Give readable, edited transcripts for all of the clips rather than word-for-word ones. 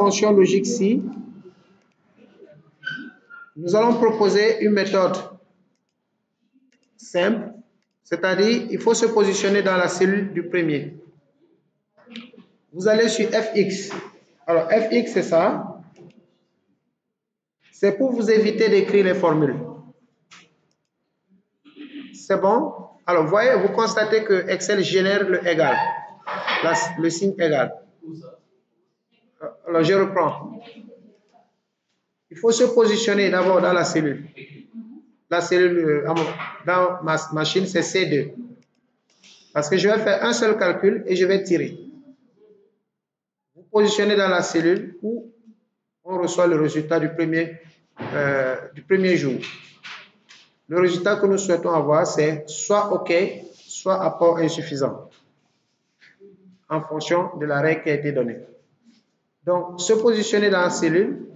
fonction logique si, nous allons proposer une méthode simple, c'est-à-dire il faut se positionner dans la cellule du premier. Vous allez sur fx. Alors fx c'est ça. C'est pour vous éviter d'écrire les formules. C'est bon? Alors voyez, vous constatez que Excel génère le égal, le signe égal. Alors je reprends. Il faut se positionner d'abord dans la cellule. La cellule dans ma machine, c'est C2. Parce que je vais faire un seul calcul et je vais tirer. Vous positionnez dans la cellule où on reçoit le résultat du premier jour. Le résultat que nous souhaitons avoir, c'est soit OK, soit apport insuffisant, en fonction de la règle qui a été donnée. Donc, se positionner dans la cellule,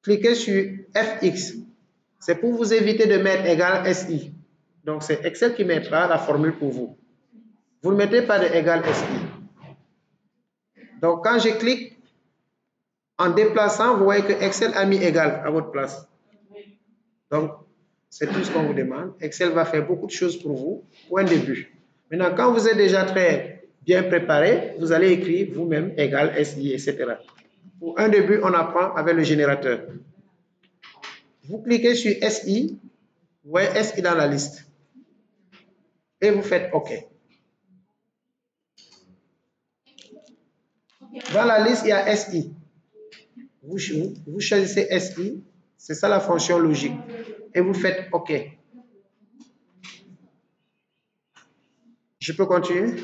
cliquez sur FX. C'est pour vous éviter de mettre égal SI. Donc, c'est Excel qui mettra la formule pour vous. Vous ne mettez pas de égal SI. Donc, quand je clique, en déplaçant, vous voyez que Excel a mis égal à votre place. Donc, c'est tout ce qu'on vous demande. Excel va faire beaucoup de choses pour vous, pour un début. Maintenant, quand vous êtes déjà très bien préparé, vous allez écrire vous-même égal SI, etc. Pour un début, on apprend avec le générateur. Vous cliquez sur SI, vous voyez SI dans la liste. Et vous faites OK. Dans la liste, il y a SI. Vous choisissez SI, c'est ça la fonction logique. Et vous faites OK. Je peux continuer?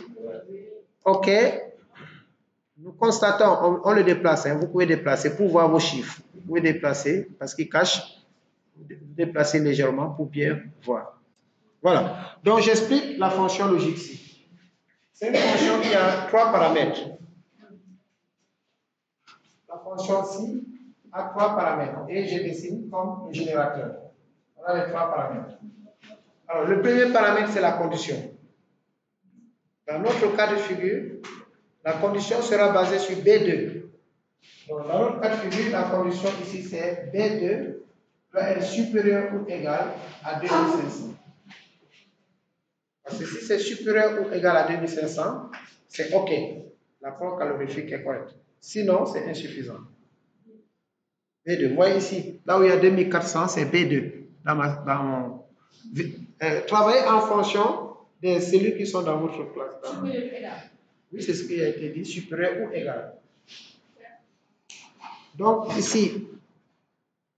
OK. Nous constatons, on le déplace. Hein, vous pouvez déplacer pour voir vos chiffres. Vous pouvez déplacer parce qu'il cache. Vous déplacez légèrement pour bien voir. Voilà. Donc, j'explique la fonction logique ici. C'est une fonction qui a 3 paramètres. La fonction ci a 3 paramètres. Et je dessine comme le générateur. Voilà les 3 paramètres. Alors, le premier paramètre, c'est la condition. Dans notre cas de figure, la condition sera basée sur B2. Donc, dans notre cas de figure, la condition ici, c'est B2 doit être supérieur ou égal à 2500. Parce que si c'est supérieur ou égal à 2500, c'est OK. L'apport calorifique est correct. Sinon, c'est insuffisant. B2, vous voyez ici, là où il y a 2400, c'est B2. Travaillez en fonction des cellules qui sont dans votre classe. Oui, c'est ce qui a été dit, supérieur ou égal. Donc, ici,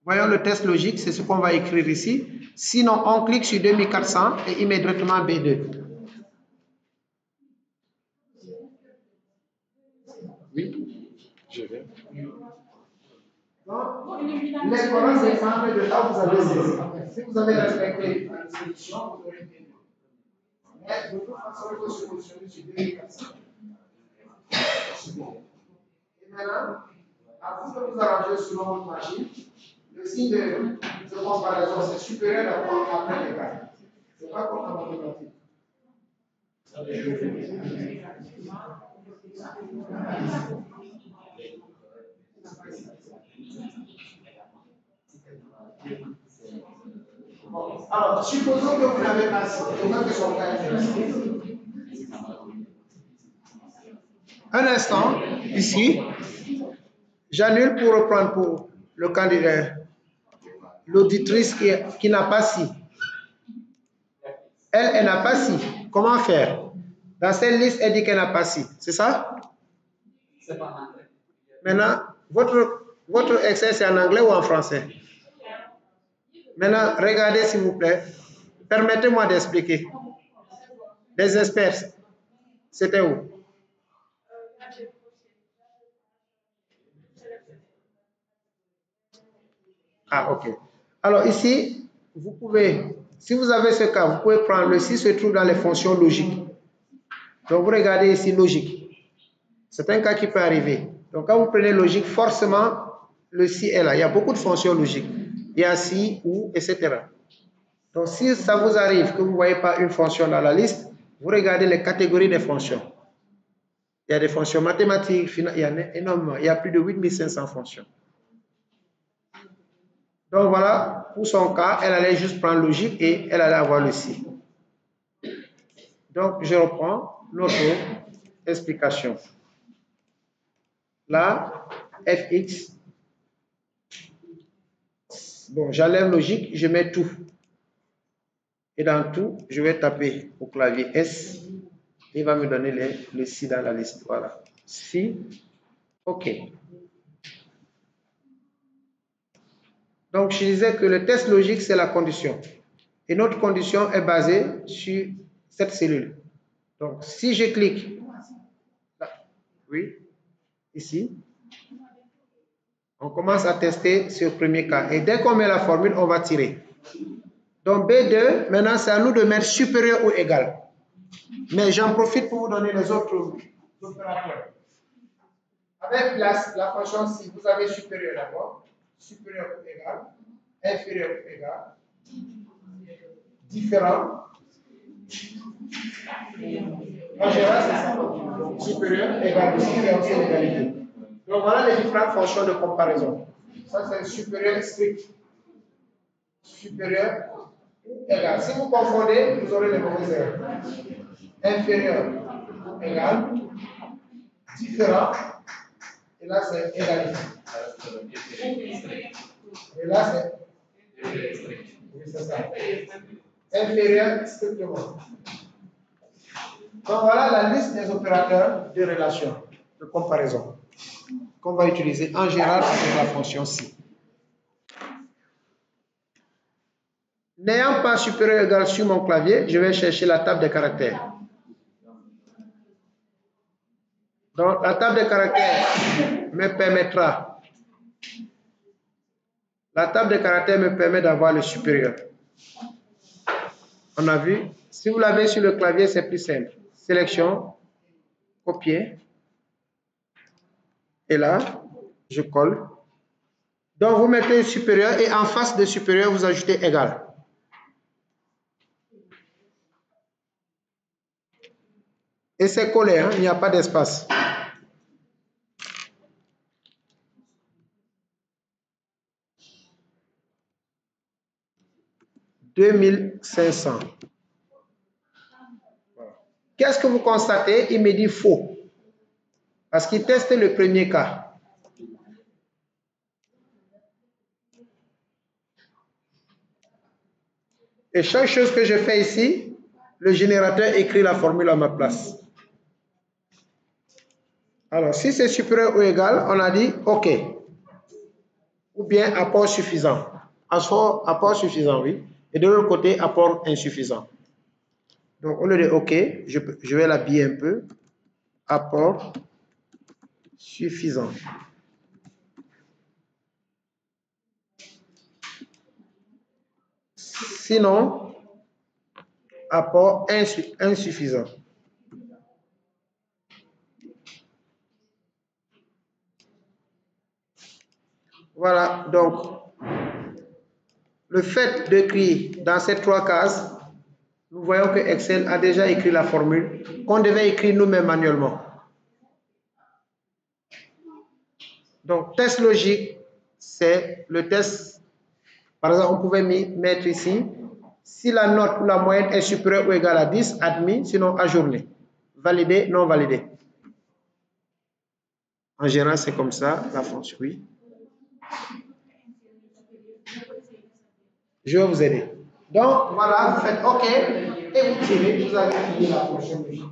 voyons le test logique, c'est ce qu'on va écrire ici. Sinon, on clique sur 2400 et immédiatement B2. Oui, je vais. Donc, l'expérience est simple de là où vous avez saisi. Si vous avez respecté la solution, vous aurez B2. Mais de toute façon, il faut se positionner sur 2400. Et maintenant, à vous de vous arranger selon votre machine. Le signe de comparaison, c'est supérieur après l'égal. Ce n'est pas comme en mathématiques. Bon, alors, supposons que vous n'avez pas son cas intéressant. Un instant, ici, j'annule pour reprendre pour le candidat, l'auditrice qui n'a pas si. Elle n'a pas si. Comment faire? Dans cette liste, elle dit qu'elle n'a pas si. C'est ça? C'est pas en anglais. Maintenant, votre Excel, c'est en anglais ou en français? Maintenant, regardez s'il vous plaît. Permettez-moi d'expliquer. Les experts, c'était où? Ah, ok. Alors ici, vous pouvez, si vous avez ce cas, vous pouvez prendre le si se trouve dans les fonctions logiques. Donc vous regardez ici logique. C'est un cas qui peut arriver. Donc quand vous prenez logique, forcément, le si est là. Il y a beaucoup de fonctions logiques. Il y a si, ou, etc. Donc si ça vous arrive que vous ne voyez pas une fonction dans la liste, vous regardez les catégories des fonctions. Il y a des fonctions mathématiques, il y en a énormément. Il y a plus de 8500 fonctions. Donc voilà, pour son cas, elle allait juste prendre logique et elle allait avoir le si. Donc je reprends notre explication. Là, fx, bon, j'enlève logique, je mets tout. Et dans tout, je vais taper au clavier S. Il va me donner le si dans la liste. Voilà. Si, OK. Donc, je disais que le test logique, c'est la condition. Et notre condition est basée sur cette cellule. Donc, si je clique, là, oui, ici, on commence à tester sur le premier cas. Et dès qu'on met la formule, on va tirer. Donc, B2, maintenant, c'est à nous de mettre supérieur ou égal. Mais j'en profite pour vous donner les autres opérateurs. Avec la fonction si, vous avez supérieur d'abord, supérieur ou égal, inférieur ou égal, différent. En général, c'est ça. Supérieur, égal, différentiel, égalité. Donc voilà les différentes fonctions de comparaison. Ça, c'est supérieur strict. Supérieur ou égal. Si vous confondez, vous aurez les mauvaises erreurs. Inférieur, égal, différent. Et là, c'est égalité. Et là, c'est. Oui, c'est ça. Inférieur strictement. Donc voilà la liste des opérateurs de relation, de comparaison, qu'on va utiliser en général avec la fonction si. N'ayant pas supérieur ou égal sur mon clavier, je vais chercher la table des caractères. Donc la table des caractères me permettra. La table des caractères me permet d'avoir le supérieur. On a vu, si vous l'avez sur le clavier, c'est plus simple. Sélection, copier. Et là, je colle. Donc, vous mettez supérieur et en face de supérieur, vous ajoutez égal. Et c'est collé, hein, il n'y a pas d'espace. « 2500. » Qu'est-ce que vous constatez? Il me dit faux. Parce qu'il teste le premier cas. Et chaque chose que je fais ici, le générateur écrit la formule à ma place. Alors, si c'est supérieur ou égal, on a dit OK. Ou bien apport suffisant. Apport suffisant, oui. Et de l'autre côté, apport insuffisant. Donc, au lieu de OK, je vais l'habiller un peu. Apport suffisant. Sinon, apport insuffisant. Voilà, donc, le fait d'écrire dans ces trois cases, nous voyons que Excel a déjà écrit la formule qu'on devait écrire nous-mêmes manuellement. Donc, test logique, c'est le test. Par exemple, on pouvait mettre ici, si la note ou la moyenne est supérieure ou égale à 10, admis, sinon ajourné. Validé, non validé. En général, c'est comme ça, la fonction, oui. Je vais vous aider. Donc, voilà, vous faites OK et vous tirez, vous avez fini la fonction logique.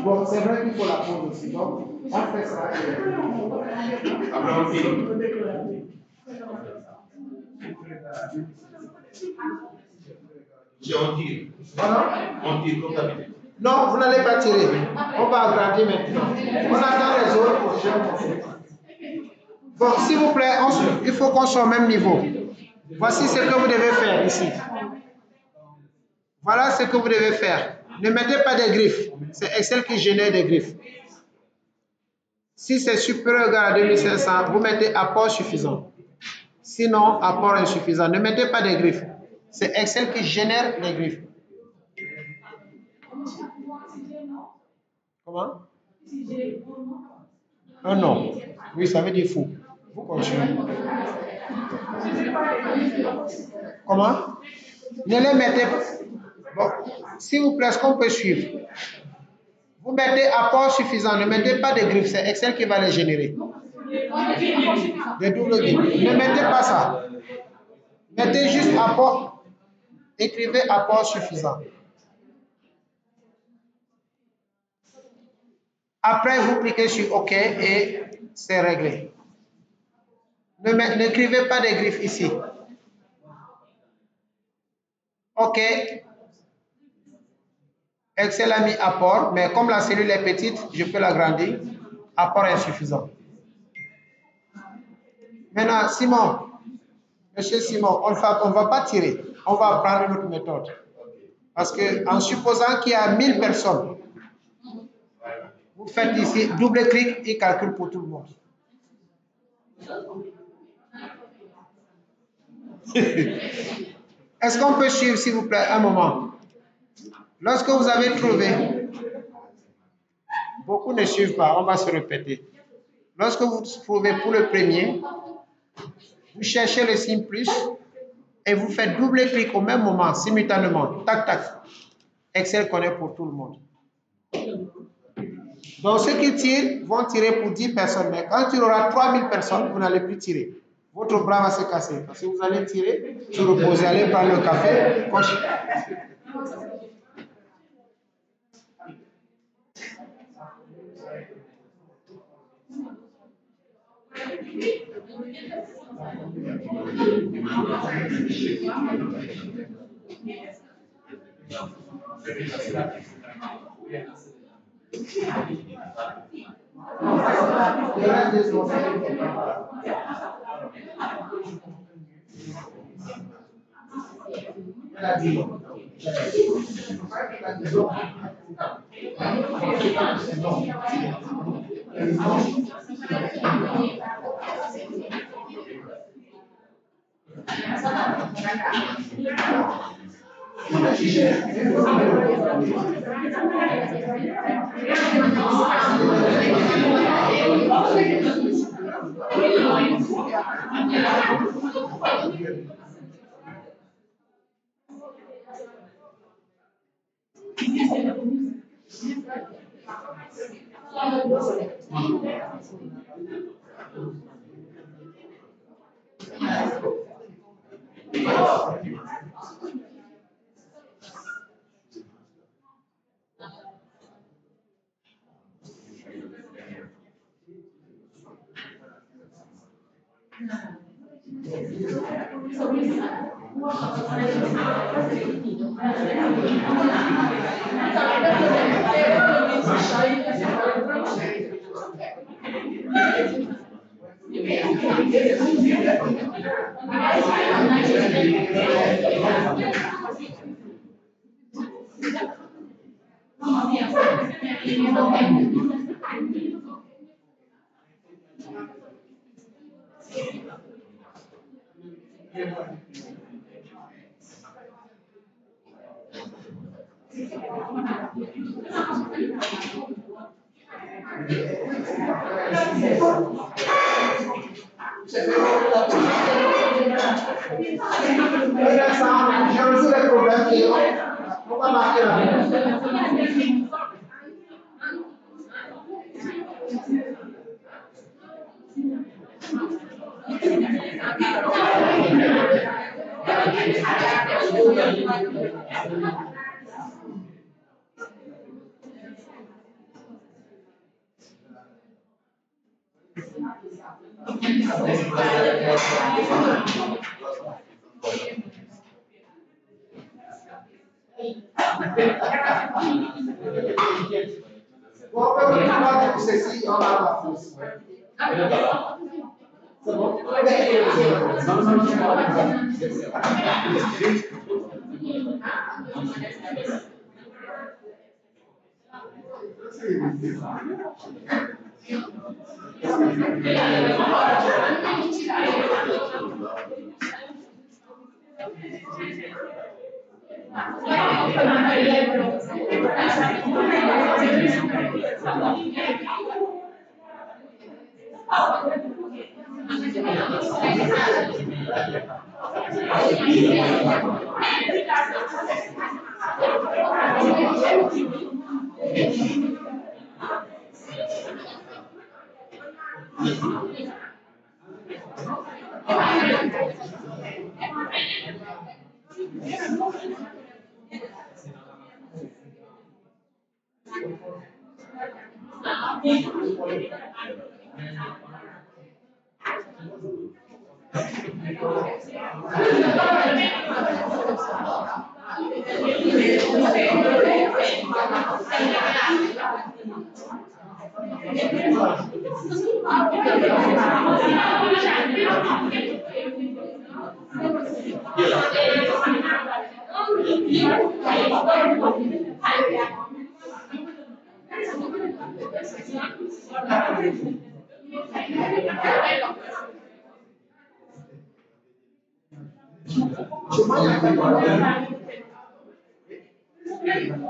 Bon, c'est vrai qu'il faut la pause aussi. Donc, on fait ça. Après, on tire. On tire. On tire comme d'habitude. Non, vous n'allez pas tirer. On va agrandir maintenant. On attend les autres pour faire. Bon, s'il vous plaît, il faut qu'on soit au même niveau. Voici ce que vous devez faire ici. Voilà ce que vous devez faire. Ne mettez pas de griffes. C'est Excel qui génère des griffes. Si c'est supérieur ou égal à 2500, vous mettez apport suffisant. Sinon, apport insuffisant. Ne mettez pas de griffes. C'est Excel qui génère les griffes. Comment? Un nom. Oui, ça veut dire fou. Vous continuez. Comment? Ne les mettez pas. Bon, s'il vous plaît, est-ce qu'on peut suivre? Vous mettez apport suffisant. Ne mettez pas de griffes. C'est Excel qui va les générer. Des doubles griffes. Ne mettez pas ça. Mettez juste apport. Écrivez apport suffisant. Après, vous cliquez sur OK et c'est réglé. N'écrivez pas de griffes ici. OK. Excel a mis apport, mais comme la cellule est petite, je peux l'agrandir. Apport insuffisant. Maintenant, Simon, monsieur Simon, on ne va pas tirer. On va prendre une autre méthode. Parce que en supposant qu'il y a 1000 personnes, vous faites ici double-clic et calcule pour tout le monde. Est-ce qu'on peut suivre, s'il vous plaît, un moment? Lorsque vous avez trouvé, beaucoup ne suivent pas, on va se répéter. Lorsque vous trouvez pour le premier, vous cherchez le signe plus et vous faites double-clic au même moment, simultanément. Tac, tac. Excel connaît pour tout le monde. Donc, ceux qui tirent vont tirer pour 10 personnes, mais quand il y aura 3000 personnes, vous n'allez plus tirer. Votre bras va se casser. Parce que vous allez tirer, se reposer, aller prendre le café.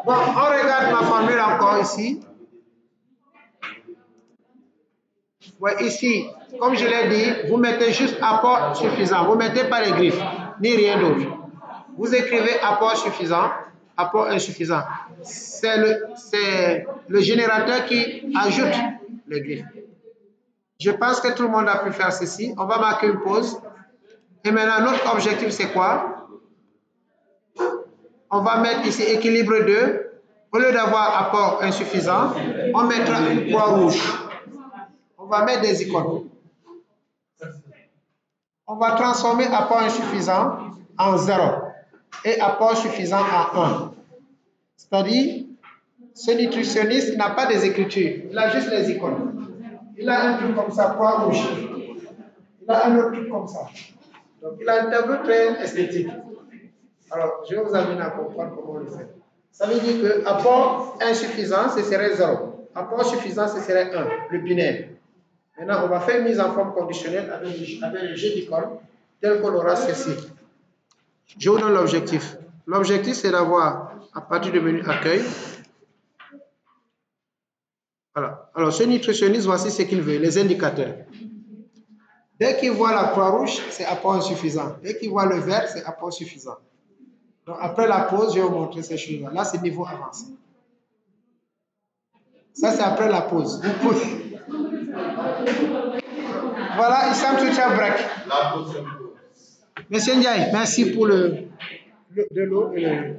Bon, on regarde ma formule encore ici. Ouais, ici, comme je l'ai dit, vous mettez juste apport suffisant. Vous ne mettez pas les griffes, ni rien d'autre. Vous écrivez apport suffisant, apport insuffisant. C'est le générateur qui ajoute les griffes. Je pense que tout le monde a pu faire ceci. On va marquer une pause. Et maintenant, notre objectif, c'est quoi? On va mettre ici équilibre 2. Au lieu d'avoir apport insuffisant, on mettra une croix rouge. On va mettre des icônes. On va transformer apport insuffisant en 0 et apport suffisant en 1. C'est-à-dire, ce nutritionniste n'a pas des écritures, il a juste les icônes. Il a un truc comme ça, croix rouge. Il a un autre truc comme ça. Donc, il a un tableau très esthétique. Alors, je vais vous amener à comprendre comment on le fait. Ça veut dire que apport insuffisant, ce serait 0. Apport suffisant, ce serait 1, le binaire. Maintenant, on va faire une mise en forme conditionnelle avec le jeu d'icônes tel qu'on aura ceci. Je vous donne l'objectif. L'objectif, c'est d'avoir, à partir du menu accueil, voilà. Alors, ce nutritionniste, voici ce qu'il veut, les indicateurs. Dès qu'il voit la croix rouge, c'est apport insuffisant. Dès qu'il voit le vert, c'est apport suffisant. Donc, après la pause, je vais vous montrer ces choses-là. Là, c'est niveau avancé. Ça, c'est après la pause. Vous pouvez... Voilà, Issam Tucha break. Monsieur Ndiaye, merci pour de l'eau et le...